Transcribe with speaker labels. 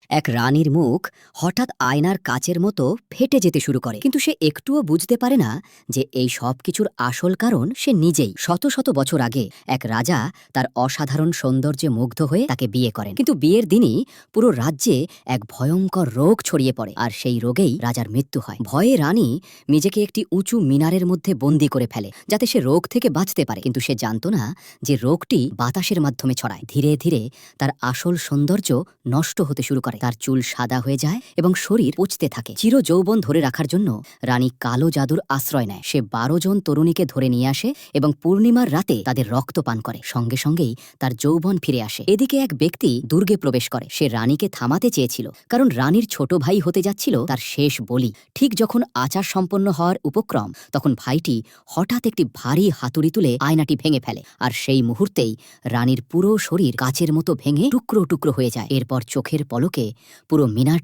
Speaker 1: এক রানীর মুখ হঠাৎ আয়নার কাচের মতো ফেটে যেতে শুরু করে, কিন্তু সে একটুও বুঝতে পারে না যে এই সব কিছুর আসল কারণ সে নিজেই। শত শত বছর আগে এক রাজা তার অসাধারণ সৌন্দর্যে মুগ্ধ হয়ে তাকে বিয়ে করেন, কিন্তু বিয়ের দিনই পুরো রাজ্যে এক ভয়ঙ্কর রোগ ছড়িয়ে পড়ে, আর সেই রোগেই রাজার মৃত্যু হয়। ভয়ে রানী নিজেকে একটি উঁচু মিনারের মধ্যে বন্দী করে ফেলে, যাতে সে রোগ থেকে বাঁচতে পারে। কিন্তু সে জানত না যে রোগটি বাতাসের মাধ্যমে ছড়ায়। ধীরে ধীরে তার আসল সৌন্দর্য নষ্ট হতে শুরু করে, তার চুল সাদা হয়ে যায় এবং শরীর পচতে থাকে। চির যৌবন ধরে রাখার জন্য রানী কালো জাদুর আশ্রয় নেয়। সে 12 জন তরুণীকে ধরে নিয়ে আসে এবং পূর্ণিমার রাতে তাদের রক্ত পান করে। সঙ্গে সঙ্গেই তার যৌবন ফিরে আসে। এদিকে এক ব্যক্তি দুর্গে প্রবেশ করে। সে রানীকে থামাতে চেয়েছিল, কারণ রানীর ছোট ভাই হতে যাচ্ছিল তার শেষ বলি। ঠিক যখন আচার সম্পন্ন হওয়ার উপক্রম, তখন ভাইটি হঠাৎ একটি ভারী হাতুড়ি তুলে আয়নাটি ভেঙে ফেলে, আর সেই মুহূর্তেই রানীর পুরো শরীর কাচের মতো ভেঙে টুকরো টুকরো হয়ে যায়। এরপর চোখের পলকে পুরো মিনার